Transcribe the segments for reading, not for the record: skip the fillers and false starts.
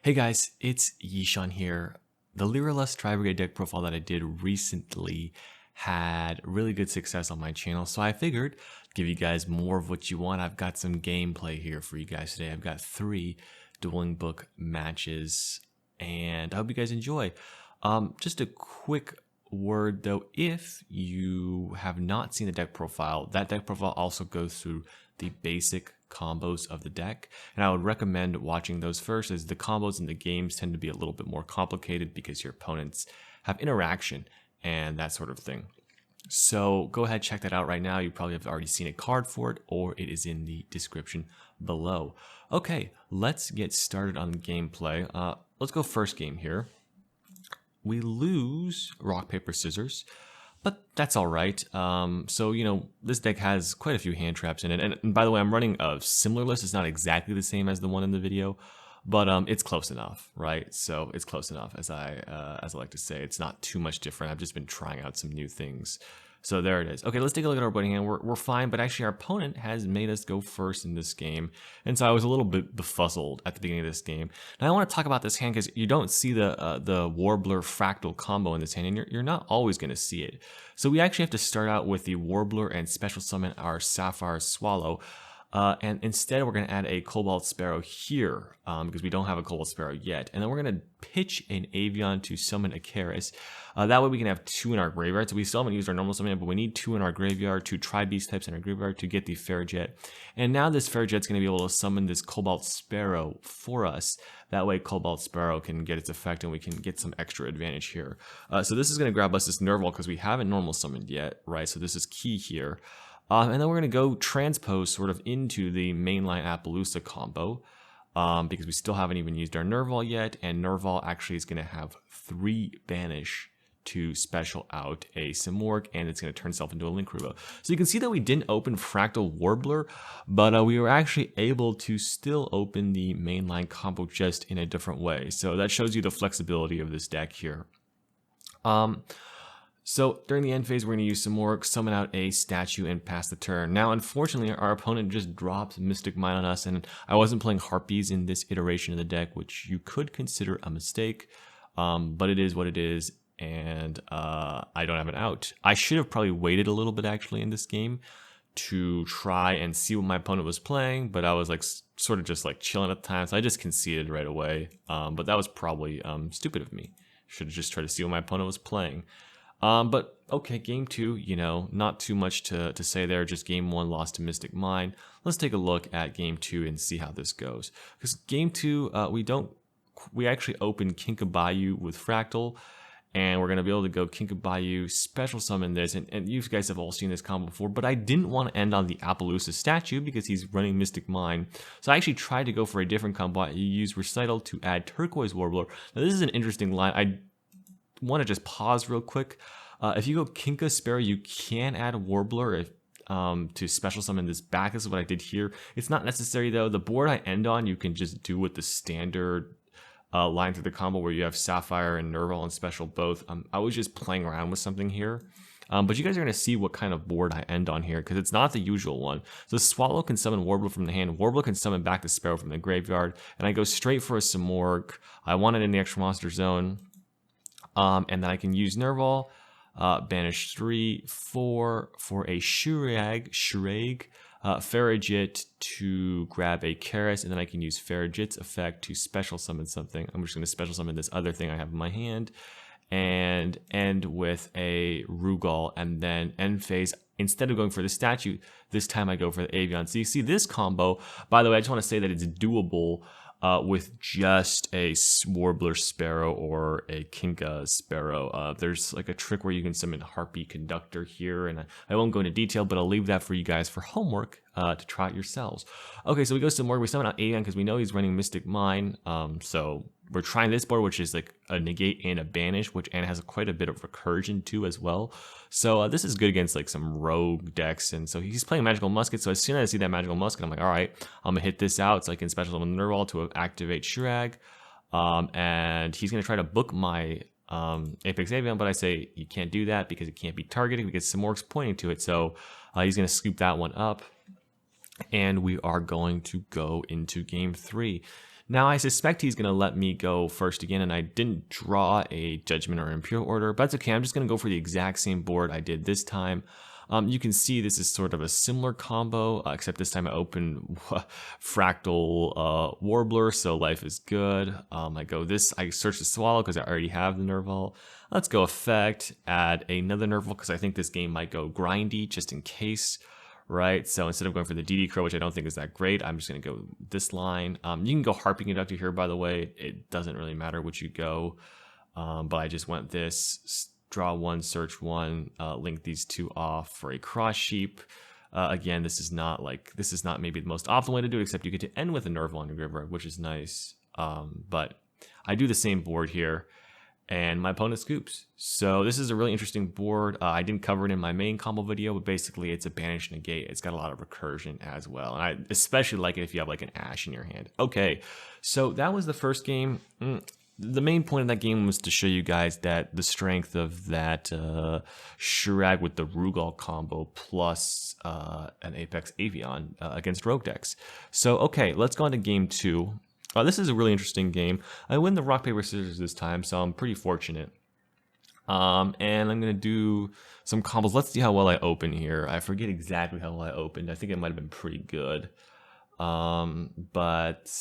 Hey guys, it's Yishan here. The Lyrilusc Tribrigade deck profile that I did recently had really good success on my channel, so I figured give you guys more of what you want. I've got some gameplay here for you guys today. I've got 3 dueling book matches, and I hope you guys enjoy. Just a quick word though, if you have not seen the deck profile, that deck profile also goes through the basic combos of the deck, and I would recommend watching those first, as the combos in the games tend to be a little bit more complicated because your opponents have interaction and that sort of thing. So go ahead, check that out right now. You probably have already seen a card for it, or it is in the description below. Okay, let's get started on the gameplay. Let's go first game here. We lose rock, paper, scissors, but that's all right. So, you know, this deck has quite a few hand traps in it. And by the way, I'm running a similar list. It's not exactly the same as the one in the video, but it's close enough, right? So it's close enough, as I like to say. It's not too much different. I've just been trying out some new things. So there it is. Okay, let's take a look at our opponent hand. We're fine, but actually our opponent has made us go first in this game. And so I was a little bit befuzzled at the beginning of this game. Now I want to talk about this hand because you don't see the Warbler Fractal combo in this hand, and you're not always going to see it. So we actually have to start out with the Warbler and special summon our Sapphire Swallow. And instead, we're going to add a Cobalt Sparrow here, because we don't have a Cobalt Sparrow yet. And then we're going to pitch an Avian to summon a Karis. That way we can have 2 in our graveyard. So we still haven't used our normal summon, but we need 2 in our graveyard, 2 Tri-Beast types in our graveyard to get the Farrajet. And now this Farrajet's going to be able to summon this Cobalt Sparrow for us. That way Cobalt Sparrow can get its effect and we can get some extra advantage here. So this is going to grab us this Nerval because we haven't normal summoned yet, right? So this is key here. And then we're going to go transpose sort of into the mainline Appaloosa combo, because we still haven't even used our Nerval yet, and Nerval actually is going to have 3 banish to special out a Simorgh, and it's going to turn itself into a Linkruba. So you can see that we didn't open Fractal Warbler, but we were actually able to still open the mainline combo just in a different way. So that shows you the flexibility of this deck here. So during the end phase, we're going to use some more, summon out a statue, and pass the turn. Now, unfortunately, our opponent just dropped Mystic Mine on us, and I wasn't playing Harpies in this iteration of the deck, which you could consider a mistake, but it is what it is, and I don't have an out. I should have probably waited a little bit, actually, in this game to try and see what my opponent was playing, but I was like sort of just like chilling at the time, so I just conceded right away, but that was probably stupid of me. Should have just tried to see what my opponent was playing. But okay, game 2, you know, not too much to say there. Just game 1 lost to Mystic Mine. Let's take a look at game 2 and see how this goes. Because game 2, we actually open Kinkabayu with Fractal, and we're going to be able to go Kinkabayu, special summon this, and you guys have all seen this combo before, but I didn't want to end on the Appaloosa statue because he's running Mystic Mine. So I actually tried to go for a different combo. I used Recital to add Turquoise Warbler. Now this is an interesting line. I want to just pause real quick. If you go Kinka Sparrow, you can add Warbler to special summon this back. This is what I did here. It's not necessary though. The board I end on, you can just do with the standard line through the combo where you have Sapphire and Nerval and special both. I was just playing around with something here. But you guys are going to see what kind of board I end on here, because it's not the usual one. So Swallow can summon Warbler from the hand, Warbler can summon back the Sparrow from the graveyard, and I go straight for a Simorgh. I want it in the extra monster zone. And then I can use Nerval, banish 3, 4 for a Shuraig, Farrajet to grab a Karis, and then I can use Farrajet's effect to special summon something. I'm just going to special summon this other thing I have in my hand, and end with a Rugal, and then end phase. Instead of going for the statue, this time I go for the Avian. So you see this combo. By the way, I just want to say that it's doable with just a Warbler Sparrow or a Kinka Sparrow. There's like a trick where you can summon Harpy Conductor here, and I won't go into detail, but I'll leave that for you guys for homework to try it yourselves. Okay, so we go some more. We summon out Avian because we know he's running Mystic Mine. So we're trying this board, which is like a negate and a banish, and has quite a bit of recursion too as well. So this is good against like some rogue decks, and so he's playing Magical Musket. So as soon as I see that Magical Musket, I'm like, all right, I'm gonna hit this out so I can special summon Nerval to activate Shuraig, and he's gonna try to book my Apex Avian, but I say you can't do that because it can't be targeted because Simorgh's pointing to it. So he's gonna scoop that one up, and we are going to go into game 3. Now I suspect he's going to let me go first again, and I didn't draw a Judgment or Imperial Order, but that's okay. I'm just going to go for the exact same board I did this time. You can see this is sort of a similar combo, except this time I open Fractal Warbler, so life is good. I search the Swallow because I already have the Nerval. Let's go Effect, add another Nerval because I think this game might go grindy just in case. Right, so instead of going for the DD Crow, which I don't think is that great, I'm just going to go this line. You can go Harping Conductor here, by the way. It doesn't really matter which you go, but I just went this, draw one, search one, link these two off for a Cross Sheep. Again, this is not maybe the most optimal way to do it, except you get to end with a Nerval on your graveyard, which is nice. But I do the same board here. And my opponent scoops. So this is a really interesting board. I didn't cover it in my main combo video, but basically it's a banish negate. It's got a lot of recursion as well. And I especially like it if you have like an Ash in your hand. Okay, so that was the first game. The main point of that game was to show you guys that the strength of that Shurag with the Rugal combo plus an Apex Avian against Rogue decks. So okay, let's go on to game 2. This is a really interesting game. I win the rock, paper, scissors this time, so I'm pretty fortunate. And I'm going to do some combos. Let's see how well I open here. I forget exactly how well I opened. I think it might have been pretty good. But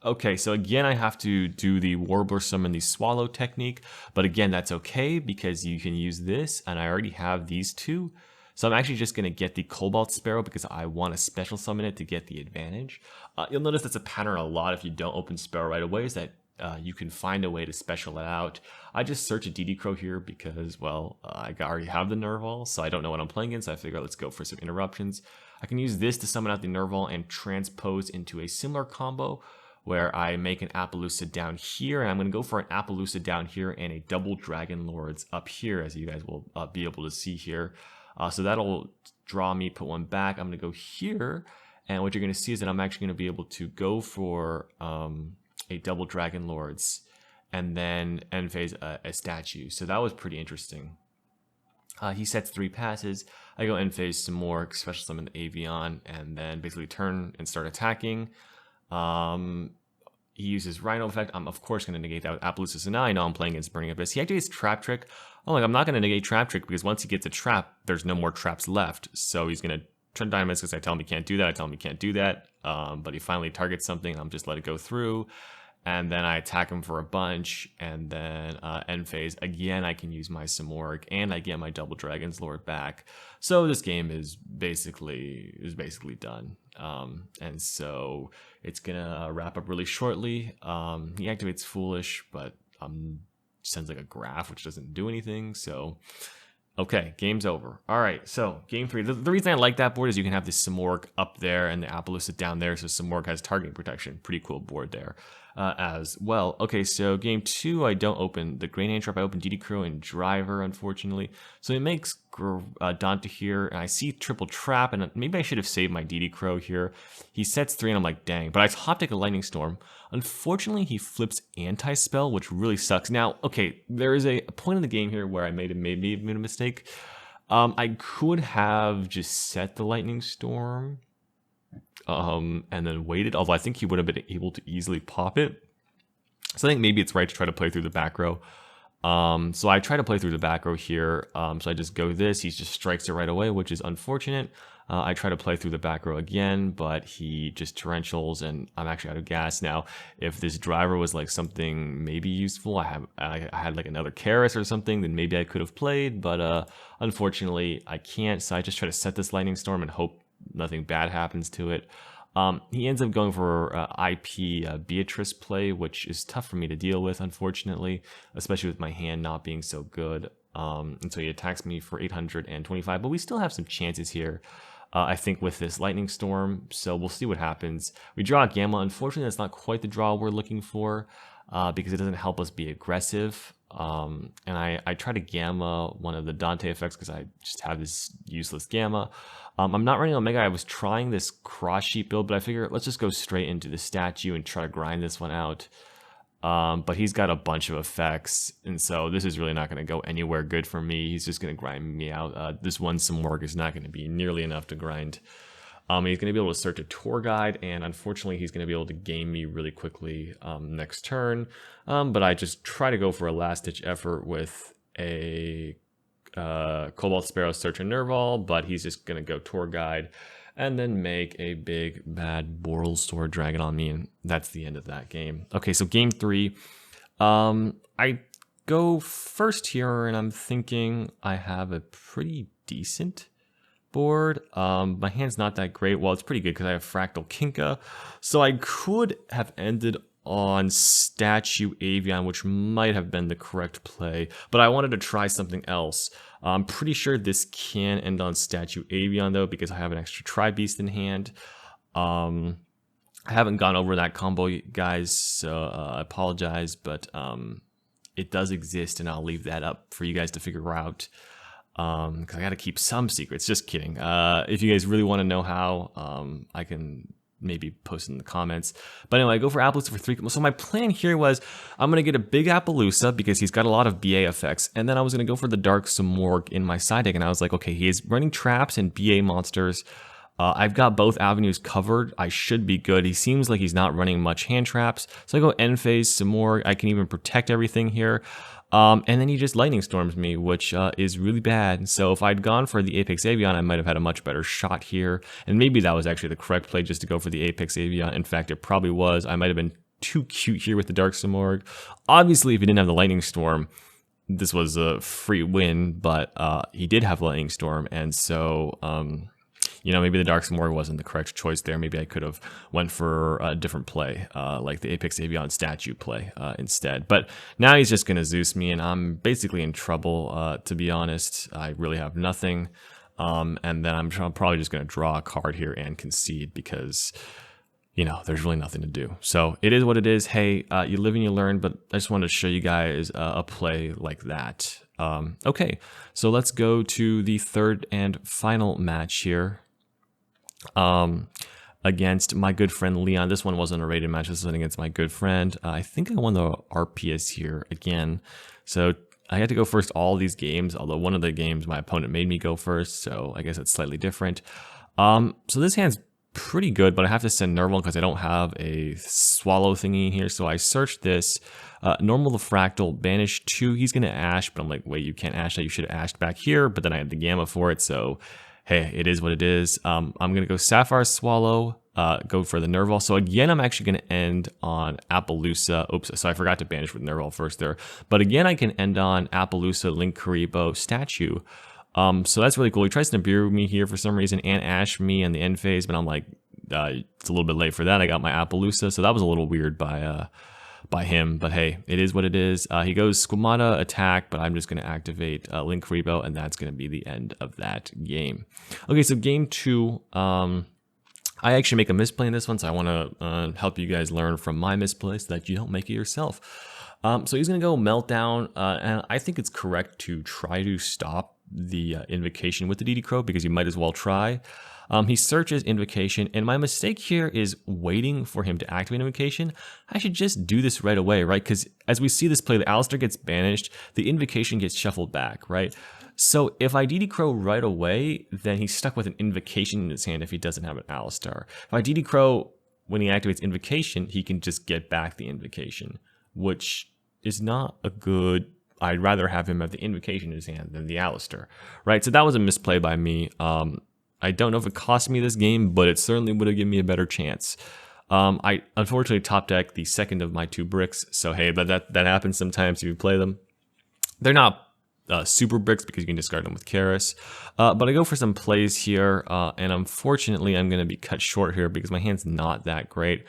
okay, so again, I have to do the Warbler Summon the Swallow technique. But again, that's okay because you can use this, and I already have these two. So I'm actually just going to get the Cobalt Sparrow because I want to special summon it to get the advantage. You'll notice that's a pattern a lot if you don't open Sparrow right away, is that you can find a way to special it out. I just search a DD Crow here because, well, I already have the Nerval, so I don't know what I'm playing in, so I figure let's go for some interruptions. I can use this to summon out the Nerval and transpose into a similar combo where I make an Appaloosa down here, and I'm going to go for an Appaloosa down here and a double Dragon Lords up here, as you guys will be able to see here. So that'll draw me, put one back. I'm going to go here, and what you're going to see is that I'm actually going to be able to go for a double Dragon Lords and then end phase a statue. So that was pretty interesting. He sets 3 passes. I go end phase some more, special summon the Avian, and then basically turn and start attacking. He uses Rhino effect. I'm of course going to negate that with Appaloosa. So now I know I'm playing against Burning Abyss. He activates Trap Trick. Oh, like I'm not going to negate Trap Trick because once he gets a trap, there's no more traps left. So he's going to turn Dynamites because I tell him he can't do that. I tell him he can't do that. But he finally targets something. I'm just let it go through. And then I attack him for a bunch. And then end phase. Again, I can use my Simorgh. And I get my Double Dragon's Lord back. So this game is basically done. And so it's gonna wrap up really shortly. He activates Foolish, but sends like a graph which doesn't do anything. So okay, game's over. All right, so game 3. The reason I like that board is you can have the Simorgh up there and the Appaloosa down there, so Simorgh has targeting protection. Pretty cool board there as well. Okay, so game 2, I don't open the Grain Trap. I open DD Crow and Driver, unfortunately. So it makes Dante here, and I see triple trap, and maybe I should have saved my DD Crow here. He sets 3, and I'm like, dang. But I top deck a Lightning Storm. Unfortunately, he flips Anti-Spell, which really sucks. Now, okay, there is a point in the game here where I made a mistake. I could have just set the Lightning Storm and then waited, although I think he would have been able to easily pop it. So I think maybe it's right to try to play through the back row. So I try to play through the back row here. So I just go this. He just strikes it right away, which is unfortunate. I try to play through the back row again, but he just torrentials, and I'm actually out of gas now. If this Driver was like something maybe useful, I had like another Karis or something, then maybe I could have played. But unfortunately, I can't. So I just try to set this Lightning Storm and hope nothing bad happens to it. He ends up going for IP Beatrice play, which is tough for me to deal with, unfortunately, especially with my hand not being so good. And so he attacks me for 825, but we still have some chances here, I think, with this Lightning Storm. So we'll see what happens. We draw a Gamma. Unfortunately, that's not quite the draw we're looking for because it doesn't help us be aggressive. And I try to Gamma one of the Dante effects because I just have this useless Gamma. I'm not running Omega. I was trying this Cross Sheep build, but I figure let's just go straight into the statue and try to grind this one out. But he's got a bunch of effects, and so this is really not going to go anywhere good for me. He's just going to grind me out. This one Simorgh is not going to be nearly enough to grind He's going to be able to search a tour guide, and unfortunately he's going to be able to game me really quickly next turn. But I just try to go for a last-ditch effort with a Cobalt Sparrow search a Nerval, but he's just going to go tour guide and then make a big bad Boral Sword Dragon on me, and that's the end of that game. Okay, so game 3. I go first here, and I'm thinking I have a pretty decent board. My hand's not that great. Well, it's pretty good because I have Fractal Kinka, so I could have ended on Statue Avian, which might have been the correct play, but I wanted to try something else. I'm pretty sure this can end on Statue Avian though, because I have an extra Tri-Beast in hand. I haven't gone over that combo, guys, so I apologize, but it does exist, and I'll leave that up for you guys to figure out, because I got to keep some secrets. Just kidding. If you guys really want to know how, I can maybe post in the comments. But anyway, I go for Appaloosa for 3. So my plan here was I'm going to get a big Appaloosa because he's got a lot of BA effects. And then I was going to go for the Dark Simorgh in my side deck. And I was like, okay, he is running traps and BA monsters. I've got both avenues covered. I should be good. He seems like he's not running much hand traps. So I go end phase, Simorgh. I can even protect everything here. And then he just lightning storms me, which is really bad. So if I'd gone for the Apex Avian, I might have had a much better shot here. And maybe that was actually the correct play, just to go for the Apex Avian. In fact, it probably was. I might have been too cute here with the Dark Simorgh. Obviously, if he didn't have the lightning storm, this was a free win, but he did have lightning storm. And so, you know, maybe the Dark Simorgh wasn't the correct choice there. Maybe I could have went for a different play, like the Apex Avian statue play instead. But now he's just going to Zeus me, and I'm basically in trouble, to be honest. I really have nothing. And then I'm probably just going to draw a card here and concede because, you know, there's really nothing to do. So it is what it is. Hey, you live and you learn, but I just wanted to show you guys a play like that. Okay, so let's go to the third and final match here. Against my good friend Leon. This one wasn't a rated match. This was against my good friend. I think I won the RPS here again. So I had to go first all these games, although one of the games my opponent made me go first, so I guess it's slightly different. So this hand's pretty good, but I have to send Nerval because I don't have a swallow thingy in here. So I searched this. Normal the Fractal, banish 2. He's going to Ash, but I'm like, wait, you can't Ash that. You should have Ashed back here, but then I had the Gamma for it, so hey, it is what it is. I'm going to go Sapphire Swallow, go for the Nerval. So again, I'm actually going to end on Appaloosa. Oops, so I forgot to banish with Nerval first there. But again, I can end on Appaloosa, Link Karibo, Statue. So that's really cool. He tries to Nibiru me here for some reason and Ash me in the end phase, but I'm like, it's a little bit late for that. I got my Appaloosa, so that was a little weird by him, but hey, it is what it is. He goes Squamata attack, but I'm just going to activate Link Karibo, and that's going to be the end of that game. Okay, so game 2, I actually make a misplay in this one, so I want to help you guys learn from my misplay so that you don't make it yourself. So he's going to go Meltdown, and I think it's correct to try to stop the Invocation with the DD Crow, because you might as well try. He searches Invocation, and my mistake here is waiting for him to activate Invocation. I should just do this right away, right? Because as we see this play, the Alistair gets banished, the Invocation gets shuffled back, right? So if I DD Crow right away, then he's stuck with an Invocation in his hand if he doesn't have an Alistair. If I DD Crow when he activates Invocation, he can just get back the Invocation, which is not a good... I'd rather have him have the Invocation in his hand than the Alistair, right? So that was a misplay by me. I don't know if it cost me this game, but it certainly would have given me a better chance. I unfortunately top deck the second of my 2 bricks, so hey, but that happens sometimes if you play them. They're not super bricks because you can discard them with Karis. But I go for some plays here, and unfortunately I'm going to be cut short here because my hand's not that great.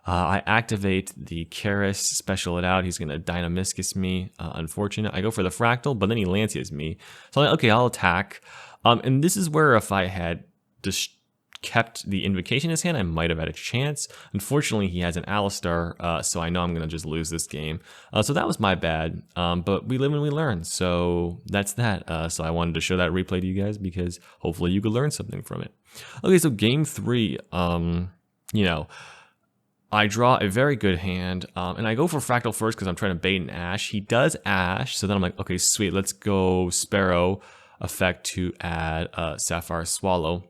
I activate the Karis, special it out. He's going to Dynamiscus me. Unfortunate. I go for the Fractal, but then he Lancias me. So I'm like, okay, I'll attack. And this is where if I had just kept the Invocation in his hand, I might have had a chance. Unfortunately, he has an Alistair, so I know I'm going to just lose this game. So that was my bad, but we live and we learn. So that's that. So I wanted to show that replay to you guys because hopefully you could learn something from it. Okay, so game 3, you know, I draw a very good hand, and I go for Fractal first because I'm trying to bait an Ash. He does Ash, so then I'm like, okay, sweet, let's go Sparrow effect to add Sapphire Swallow.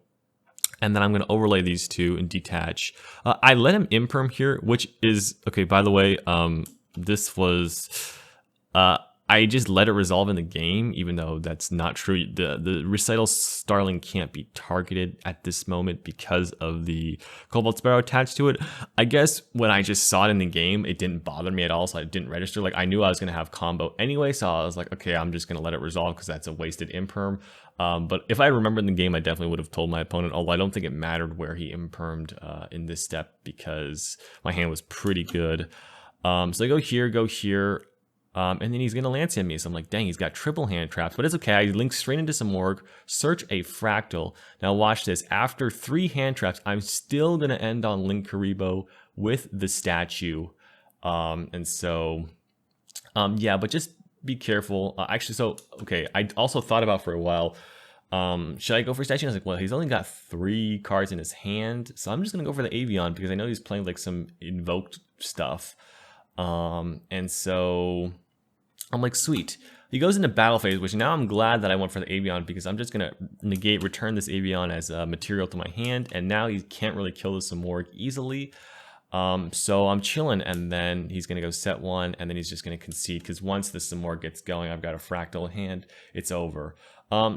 And then I'm going to overlay these two and detach. I let him imperm here, which is, okay, by the way, this was, I just let it resolve in the game, even though that's not true. The Recital Starling can't be targeted at this moment because of the Cobalt Sparrow attached to it. I guess when I just saw it in the game, it didn't bother me at all, so I didn't register. Like, I knew I was going to have combo anyway, so I was like, okay, I'm just going to let it resolve because that's a wasted imperm. But if I remembered in the game, I definitely would have told my opponent, although I don't think it mattered where he impermed in this step because my hand was pretty good. So I go here, and then he's going to lance hit me. So I'm like, dang, he's got triple hand traps, but it's okay. I link straight into some org, search a fractal. Now watch this. After 3 hand traps, I'm still going to end on Link Karibo with the statue. And so, yeah, but just be careful. Actually, so, okay, I also thought about for a while, should I go for statue? I was like, well, he's only got 3 cards in his hand. So I'm just going to go for the Avion because I know he's playing like some invoked stuff. And so I'm like, sweet. He goes into battle phase, which now I'm glad that I went for the Avion because I'm just going to return this Avion as material to my hand. And now he can't really kill this Samorg easily. So I'm chilling, and then he's going to go set 1, and then he's just going to concede because once the Samorg gets going, I've got a fractal hand, it's over.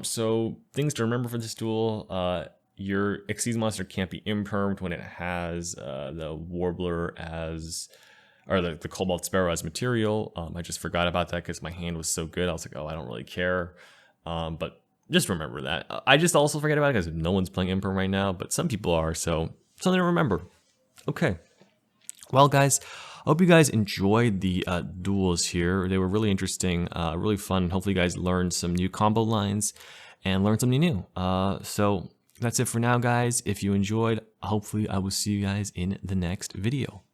So things to remember for this duel, your Xyz monster can't be impermed when it has the Warbler as... or the Cobalt Sparrow as material. I just forgot about that because my hand was so good. I was like, oh, I don't really care. But just remember that. I just also forget about it because no one's playing Imperm right now, but some people are, so something to remember. Okay. Well, guys, I hope you guys enjoyed the duels here. They were really interesting, really fun. Hopefully you guys learned some new combo lines and learned something new. So that's it for now, guys. If you enjoyed, hopefully I will see you guys in the next video.